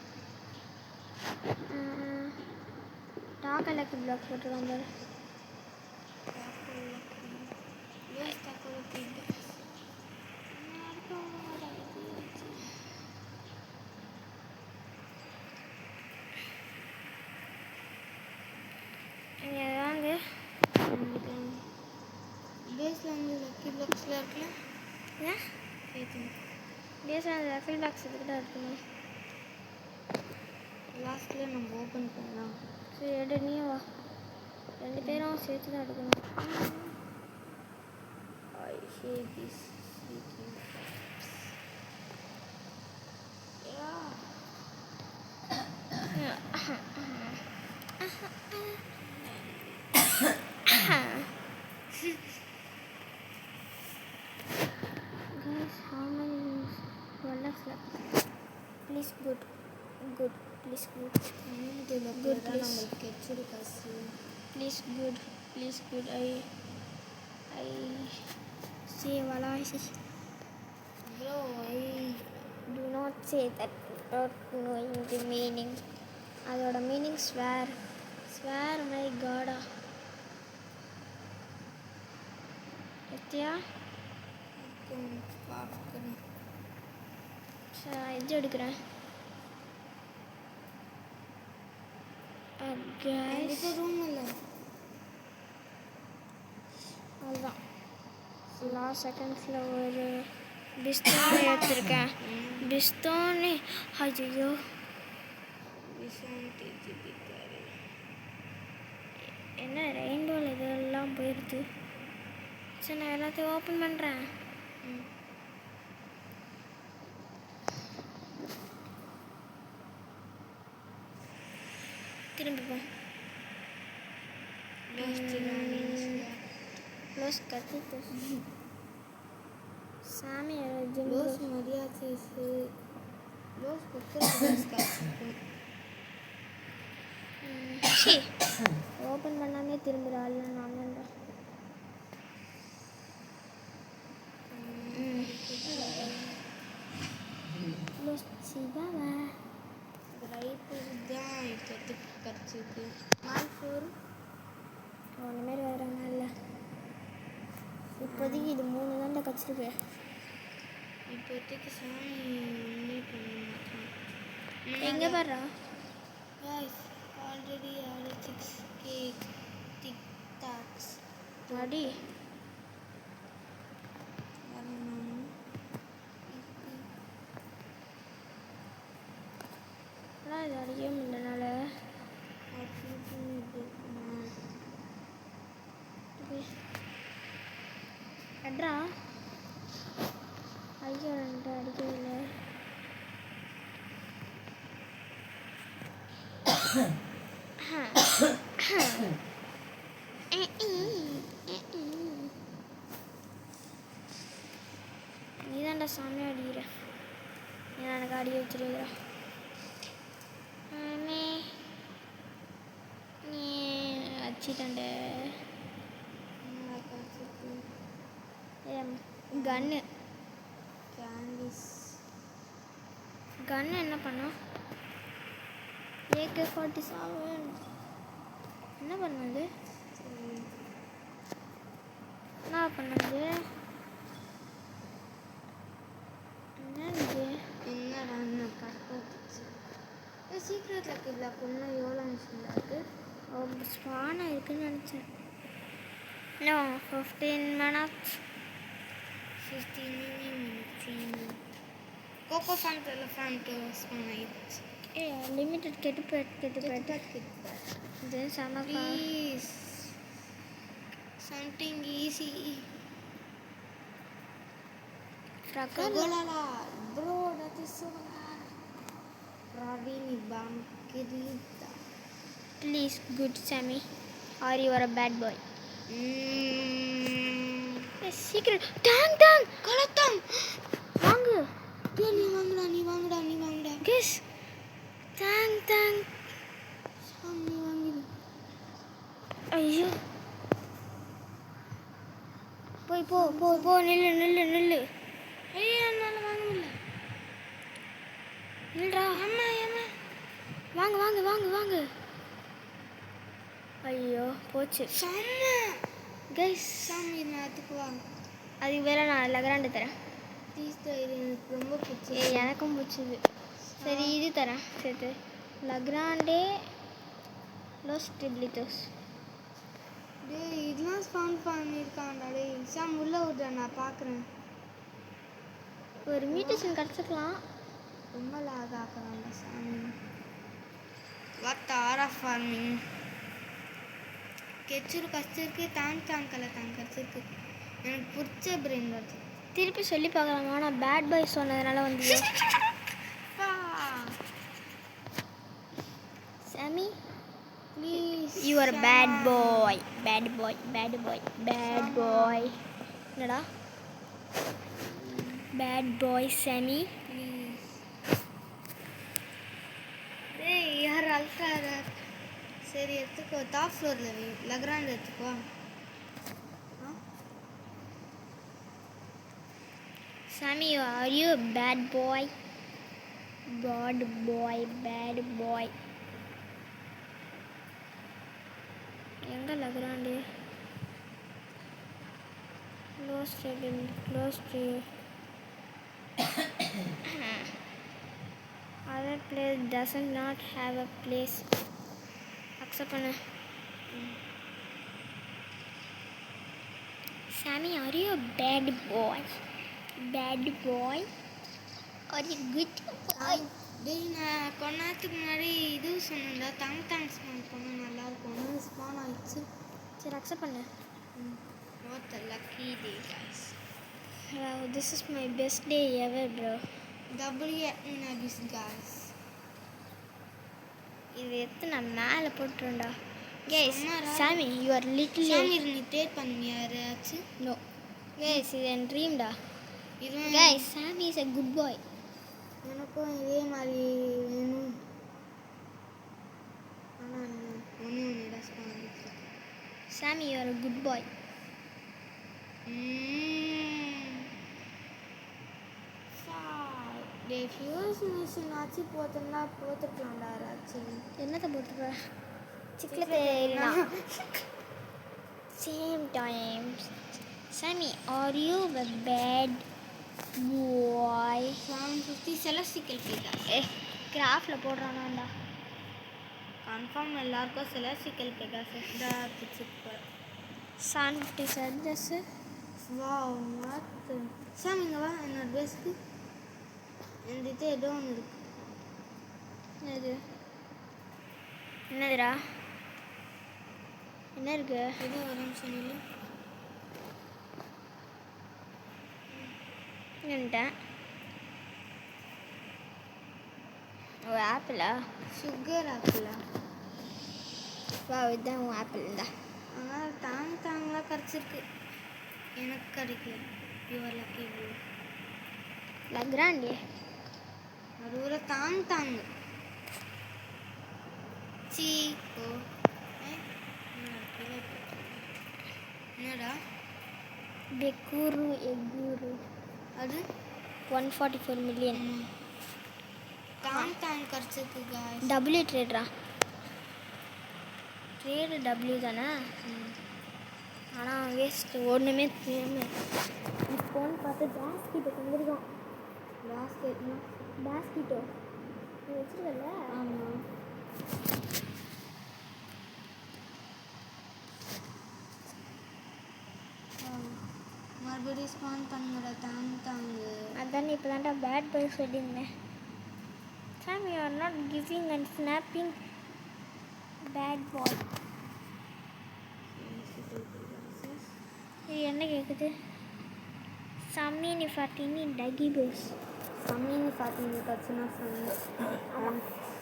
டாக்கலுக்கு பிளாக் போட்டுருக்காங்க பாரு Yes, tackle pig. இங்கே வாங்க பேஸில் வந்து லக்கி பிளாக்ஸில் இருக்குல்ல ஏன் பேஸில் அந்த ரெஃபில் பாக்ஸ் இதுக்கிட்ட இருக்கணும் லாஸ்ட்டில் நம்ம ஓப்பன் பண்ணலாம். சரி எடு நீ வா ரெண்டு பேரும் சேர்த்து தான் எடுக்கணும் I hate this freaking guys how many dollars left please good please good இதில் Good, தான் please. நம்மளுக்கு கெச்சிரு காசு. please good I say wala Bro, do not say that without knowing the meaning அதோட மீனிங் ஸ்வேர் மை காடா எத்தியா பார்க்குறேன். இது எடுக்கிறேன் case இது ரூம் இல்லை. அதுதான் லாஸ்ட் செகண்ட்ஸில் ஒரு பிஸ்தோனை எடுத்திருக்கேன் பிஸ்தோனே ஐயோ விஷம் தேய்ச்சி பிக்காரு. என்ன ரெயின்போவில் இதெல்லாம் போயிடுது. சரி நான் எல்லாத்தையும் ஓப்பன் பண்ணுறேன். திரும்பிப்போம். க்ளோஸ் கத்திட்டு சாமி லோஸ் மரியாதைஸு லோஸ் குக்கர் ஓப்பன் பண்ணாமே திரும்புகிறாள். நான் பண்ணுறேன். சிவாவா ரைட்டு தான் இப்போதைக்கு கிடச்சிருக்கு. மால் 4 ஒன்றுமாரி வராங்க இல்லை. இப்போதைக்கு இது 3 தாண்டா கிடச்சிருக்கு. இப்போதைக்கு சாமி ஒன்றே பண்ண மாட்டேன். எங்கே பாடுறா? ஆல்ரெடி ஆடு 6K டிக்டாக்ஸ் அடி ஆனால் இது அடிக்கவே முடியலனால அட்ரா ஐயோ ரெண்டு அடிக்கவே இல்லை. நீ தான்டா சாமியாக அடிக்கிற. ஏன் எனக்கு அடிக்க வச்சிருக்கிற? நீ வச்சிட்டண்ட கன்னு கன்னு என்ன பண்ணோம்? AK-47 என்ன பண்ணது? என்ன பண்ணது? என்னது என்னடா கரெக்டாக சீக்கிரத்தில் இருக்குல்ல பொண்ணு எவ்வளோ மிஷினில் இருக்குது? ஸ்பானாக இருக்குன்னு நினச்சேன். இன்னும் 15 minutes. 15 minutes. கோகோ ஃபேண்ட் எலஃபேண்ட் ஸ்பான் ஆயிடுச்சு. லிமிட்டட் கெட்டு போயிட்டு இது சமப்பா. Please something easy. Golala, bro, that is so hard. Ravini Bamkirita. Please, good Sammy, or you are a bad boy. A secret. Tang. Kalatang. வாங்கு. நீ வாங்குடா. Guess. Tang. சாமி வாங்குது. ஐயோ. போ நில்லு. ஐயோ என்னால் வாங்க முடியல. இல்லடா அம்மா வாங்கு. ஐயோ போச்சு. சாமி கைஸ் சாமி நான் அதுக்குவா. அதுக்கு வேற நான் லக்ராண்டு தரேன். ப்ளீஸ் இது எனக்கு ரொம்ப பிடிச்சி. எனக்கும் பிடிச்சது. சரி இது தரேன் சேர்த்து. லக்ராண்டே லோஸ் ட்ரிப்ளிட்டோஸ். டேய் இதெல்லாம் ஸ்பான் பண்ணியிருக்கான்டா. டேய் சாம் உள்ளே விட்றா நான் பார்க்குறேன். ஒரு மியூட்டேஷன் கிடச்சிக்கலாம். ரொம்ப லாக் ஆக்குறான்டா சாமி. வாட் ஆர் ஆஃப் ஃபார்மிங் கெச்சூர் கச்சிருக்கு. தாங் கச்சிருக்கு. எனக்கு பிடிச்ச பிரெயின் வருது. திருப்பி சொல்லி பார்க்கலாமா? நான் பேட் பாய் சொன்னதுனால வந்து சாமி please you are bad boy. என்னடா பேட் பாய் சாமி? ப்ளீஸ். டேய் யார் அல்ட்ரா சரி எடுத்துக்கோ. டாப் ஃப்ளோரில் லக்ராண்ட் எடுத்துக்கோ. Sammy, are you a bad boy? Bad boy. எங்க லக்ராண்டு? Close to other place doesn't not have a place. Accept பண்ணு. Sammy, are you a bad boy? Are you good டேய் நான் கொஞ்ச நேரத்துக்கு முன்னாடி இது சொன்னேன்டா தாங் ஸ்பான் பண்ண நல்லா இருக்கும் ஸ்பான் ஆயிடுச்சு சரி அக்செப்ட் பண்ணு what a lucky day guys wow this is my best day ever bro nagis guys இது எடுத்து நான் மேலே போட்டுருண்டா guys சும்மாடா. சாமி you are little ஷாமி நீ ட்ரேட் பண்ணியா யாராச்சு no guys இது என் ட்ரீம் டா இது guys Sammy is a good boy எனக்கும் இதே மாதிரி வேணும் ஆனால் ஒன்று ஸ்பான் ஆகிடுச்சு Sammy you are a good boy டே ஃபியூஸ் மிஷின் ஆச்சு போத்துக்கலாம்டா யாராச்சு என்னத்தை போட்டுருவ சிக்கலத்தை same times Sammy are you a bad boy 750 celestial pegasus கிராஃப்டில் போடுறானாண்டா கன்ஃபார்ம் எல்லாருக்கும் celestial pegasus தான் பிடிச்சிருப்பேன் 750 சர்ஜஸ் வாவ் வாட் சாமி இங்கே வா என்னோட பேஸ்க்கு என்கிட்ட ஏதோ ஒன்று இருக்கு என்னதுடா என்ன இருக்கு ஏதோ ஒரு நிமிஷம் இல்லை என்னட்டேன் ஓ ஆப்பிளா சுகர் ஆப்பிளா வா இதுதான் உன் ஆப்பிள் இருந்தா ஆனால் தாங்கலாம் கிடச்சிருக்கு எனக்கு கிடைக்கல யுவர் லக்கி ப்ளூ லக்ராண்டி அது ஒரு தாங்க சீ ஓ என்னடா பெக்கூரு எக்கூரு அது 144 மில்லியன் தாங்க கிடச்சிருக்கு காய்ஸ் டபிள்யூ ட்ரேட்ரா ட்ரேடு டபிள்யூ தானே ஆனால் வேஸ்ட்டு ஒன்றுமே தெரியாமல் இப்போன்னு பார்த்து பேஸ்கிட்ட தந்துருக்கோம் பாஸ்கெட்னா பேஸ்கிட்டோ நீ வச்சுருக்கல ஆமாம் மறுபடியும் ஸ்பான் பண்ணுற தாங்க அதான் இப்போ தான்டா பேட் பாய் சொல்லியிருந்தேன் Sam you are not giving and snapping bad boy இது என்ன கேட்குது சம்மீனி ஃபார்ட்டினி டகி போஸ் சம்மீனி பார்த்தீங்க கட்சினா சொன்னேன்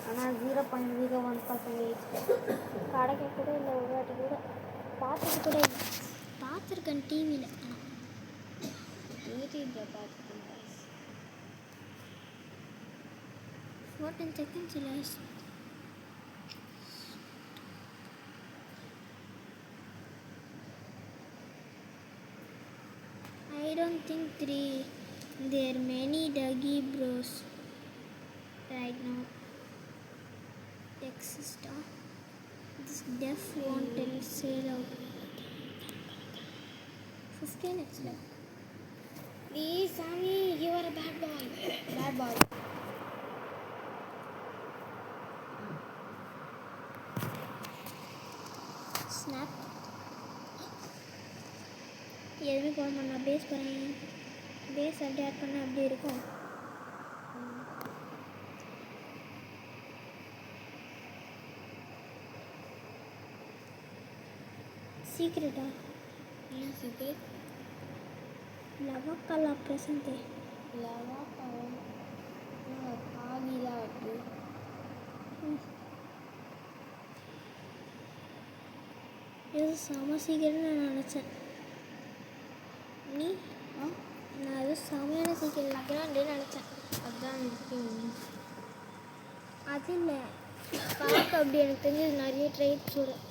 ஆனால் 0.01% கிடைக்க கூட இல்லை ஒரு வாட்டி கூட பார்த்தது கூட இல்லை பார்த்துருக்கேன் டிவியில் யூடியூப்பில் பார்த்துக்கேன் 14 seconds less. I don't think there are many Dougie Bros right now exist. This def won't tell sale out. 15x left. Please, Sammy, you are a bad boy. Bad boy. Snap. எதுவுமே போட மாட்டேன் base பண்ணேன் base அப்படி add பண்ண அப்படி இருக்கும் சீக்ரெட்டா என்ன சீக்கிரம் லவக்கல்லா ப்ரெசன்ட்டே லவா பழம் ஆகிலாம் வந்து இது செம சீக்கிரம்னு நான் நினச்சேன் நீ நான் அது செமையான சீக்கிரம் லக்ராண்டே நினச்சேன் அதான் இருக்கு அது இல்லை பார்க்க அப்படி எனக்கு தெரிஞ்சது நிறைய ட்ரைப்ஸ் வரும்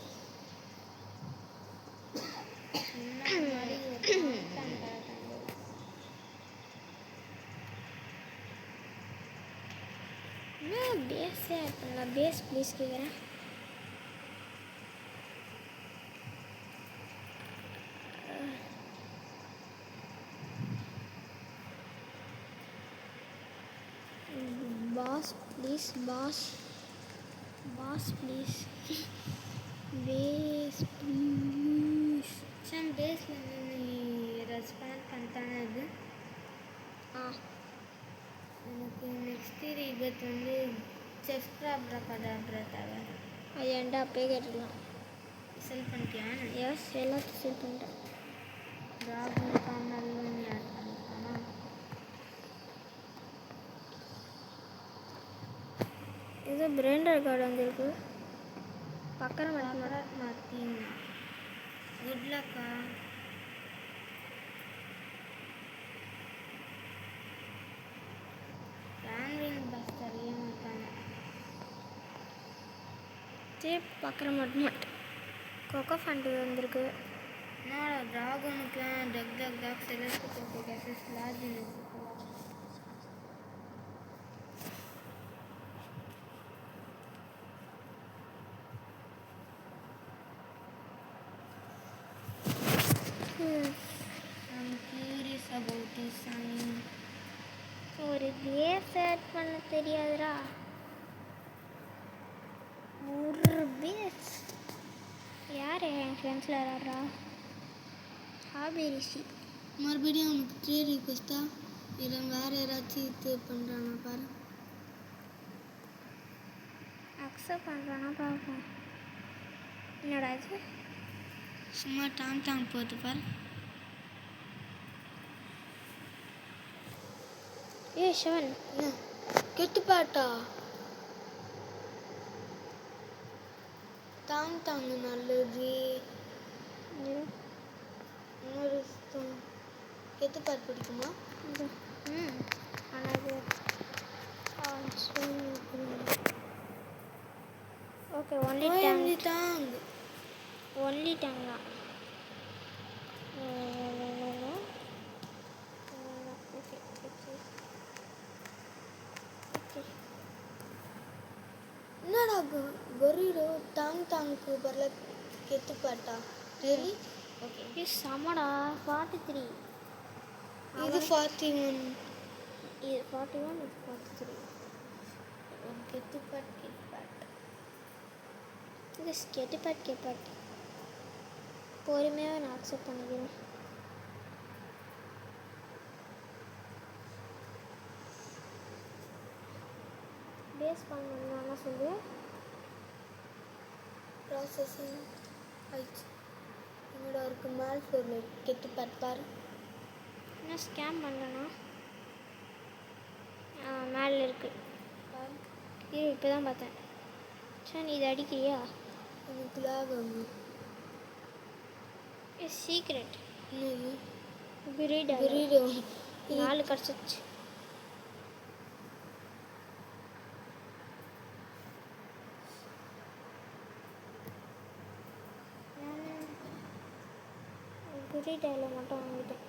பேஸே ஆட் பண்ணலாம் பேஸ் ப்ளீஸ் கேட்குறேன் pass please pass please base please Sam பேஸில் நீ ரெஸ்பாண்ட் பண்ணிட்டானே அது ஆ எனக்கு சரி இப்போ வந்து செஸ் கிராப் ரெக்கார்ட் தேவை அது என்கிட்ட அப்பயே கேட்டுக்கலாம். செல் பண்ணிட்டியா? எஸ், எல்லாத்தையும் செல் பண்ணிட்டேன். ராகுல் காமல் ஆட் பண்ணிருக்கானா? இது பிரெயின் ரெக்கார்டு வந்துருக்கு. பக்கம் மார்டின் குட் லக்கா. கேன்வின் பஸ்டர் ஏமாட்டாங்க. டேப் பக்கம் மட்டும் கொக்கோ ஃபண்டு வந்திருக்கு. என்னோட டிராகனுக்குலாம் டக் டக் டக் செலஸ்ட் போட்டு large I'm curious about this sign. ஒரு பேஸ் ஆட் பண்ண தெரியாதுடா. ஒரு பேஸ் யார் என் ஃப்ரெண்ட்ஸில் யாரா? ஹாபி ரிஷி. மறுபடியும் அவனுக்கு ட்ரேட் ரிக்வெஸ்ட்டா இல்லை வேறு யாராச்சும் இது பண்ணுறானா பாரு. அக்செப்ட் பண்ணுறானா பார்ப்போம். என்னடா இது? சும்மா டாங் போட்டு பாரு. ஷவன் என்ன கெட்டுப்பாட்டா? டாங் நல்லது. இன்னொரு கெட்டுப்பாட்டு பிடிக்குமா? ஆனால் ஓகே ஒன்லி டாங் தான். என்னடா கொரிரோ டாங்க்கு பதில் கெட்டுப்பாட்டா? ரியலி? ஓகே இது சமடா 43. இது 41. இது 41, இது 43. கெட்டுப்பாட் இது கெட்டுப்பாட் பொறுமையாக நான் அக்செப்ட் பண்ணிக்கிறேன். பேஸ் பண்ணணும்னா என்ன சொல்லு? ப்ராசஸிங் ஆயிடுச்சு. என்னோட இருக்கு மேல் ஃப்ளோரில் கெட்டுப்பாட் பாரு. என்ன ஸ்கேம் பண்ணலண்ணா? மேலே இருக்கு பாரு. இப்போ தான் பார்த்தேன். சரி, நீ இது அடிக்கிறியா? எனக்கு லாபம் சீக்ரெட் என்னது? பிரீடோ 4 கிடச்சிச்சு. பிரீடாவில் மட்டும் வாங்கிட்டேன்.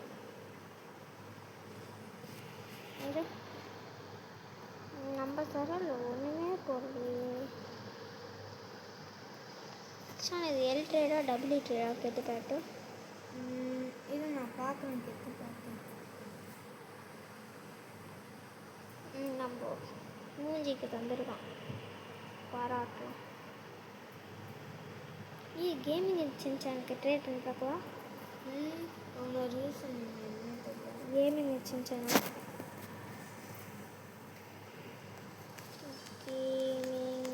இது நம்ம தரல ஒன்றுமே போடுறது. சார் இது எல் ட்ரேடா டபிள்யூ ட்ரேடா கெட்டுப்பாட்டு? இது நான் பார்க்குறேன் கெட்டுப்பாட்டு. நம்ம மூஞ்சிக்கு தந்துருக்கான், பாராட்டலாம். கேமிங் சின்சானுக்கு ட்ரேட் பண்ணி பார்க்கவா? அவனோட ரீசன் என்ன தெரியல. கேமிங் சின்சானா gaming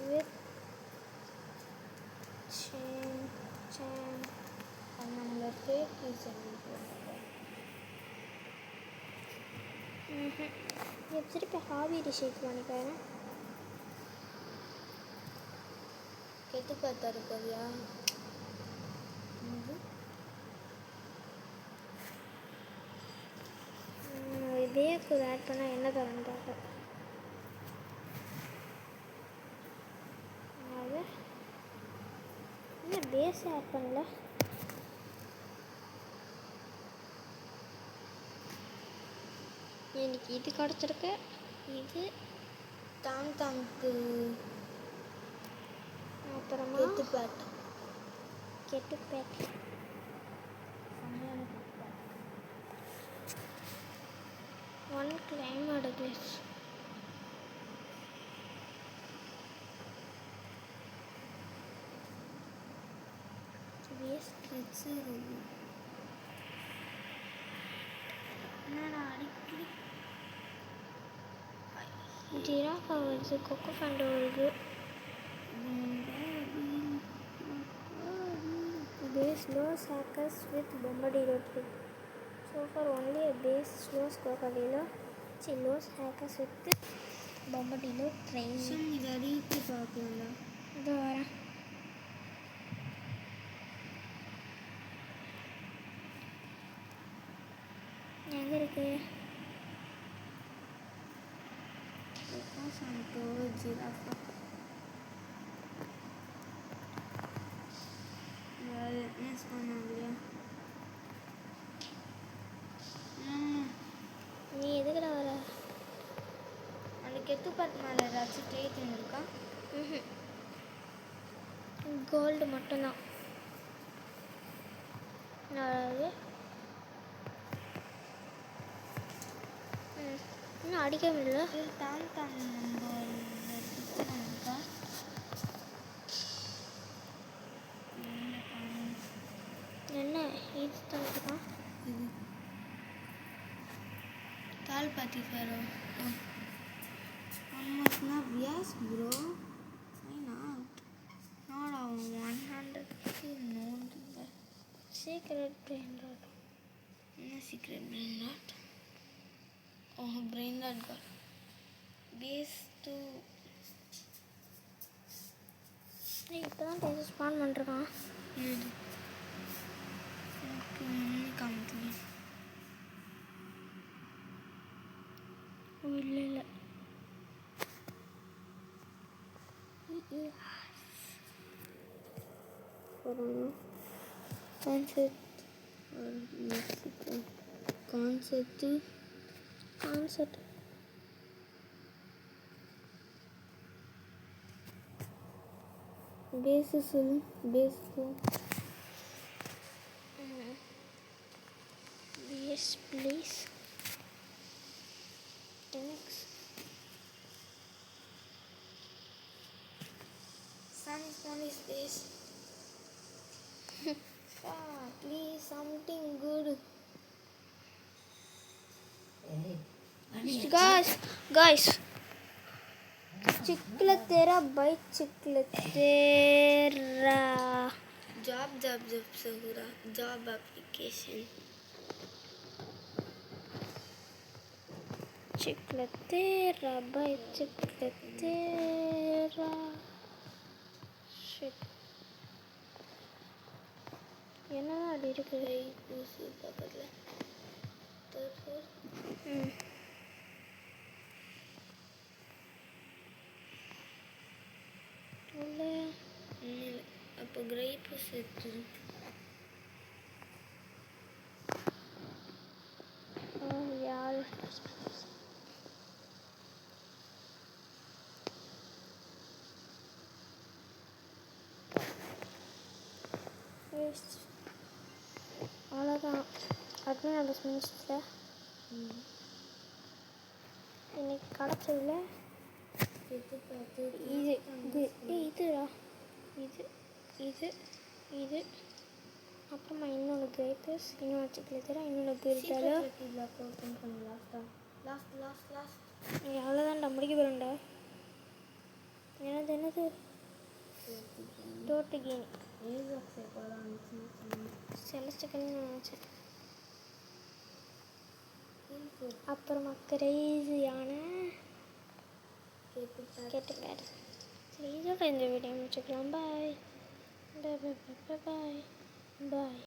with chan அது நம்மளோட ஃபேக் ரீசன். திருப்பி ஹாபி ரிஷேக் பண்ணிக்கிறேன். கெட்டுப்பாட்டா இருக்காதியா? பேக்கு ஆட் பண்ணால் என்ன தரேன்னு பார்ப்பேன். அது என்ன பேஸ் ஆட் பண்ணல? எனக்கு இது கிடச்சிருக்கு. இது டாங்க்கு அப்புறமா கெட்டுப்பாட் ஒன் கிளைம் அடுக்கு. என்னடா அடிக்கடி ஜிராஃபா வருது, கொக்கோ ஃபேண்டா வருது. Base lows hackers with bombardilo tree. So far only a base lows crocodilo. Lows hackers with bombardilo train. இதை அறிவித்து பார்க்கலாம்டா. இதோ வரேன். எங்கே இருக்கு? சாண்டோ ஜிராஃபா மிஸ் பண்ணாங்களையா? நீ எதுக்குடா வர? அந்த கெத்து பார்த்து மேலே ஏதாச்சும் ட்ரேட் இருக்கா? கோல்டு மட்டும்தான். அதாவது இன்னும் அடிக்க முடியல. தான் தான் இருக்கா? என்ன இது தான் இது தால் பாத்தி ஃபேரோ. ஆமாம் yes bro. why not? not a 100 நோண்டு சீக்ரெட் பிரெயின் ராட். என்ன secret brain rot? brain rot got base to. இப்போ தான் டேஸ்ட் ஸ்பான் பண்ணுறான். காமிக்கல. இல்லை இல்லை concept base base Yes, please. Thanks. Sun's one is this. Please something good. Guys. चिकलतेरा बाई चिकलतेरा. Job Sahura. Job application. चिकलतेरा बाई चिकलतेरा. Shit. என்னதான் அப்படி இருக்கு? ஊசி பக்கத்தில் இல்லை அப்போ கிரேப்பு செத்து. யார் அவ்வளோதான். அட்மின் அட்ரஸ் முடிச்சிட்டேன். இன்னைக்கு கிடச்சதுல இது இதுடா இது அப்புறமா இன்னொன்று கிரேப்பஸ், இன்னொன்று சிக்கலத்தரா, இன்னொன்று கிரிட்டாலோ. ஓப்பன் பண்ண லாஸ்ட் அவ்வளோதான்டா, முடிக்க போகிறேன்டா. என்னது டோட்டு கேனி செலஸ்டிக்கல்னு நினச்சேன். அப்புறமா கிரேசியான கேட்டுக்காரு. சரி, இதோட இந்த வீடியோ முடிச்சுக்கலாம். பாய்.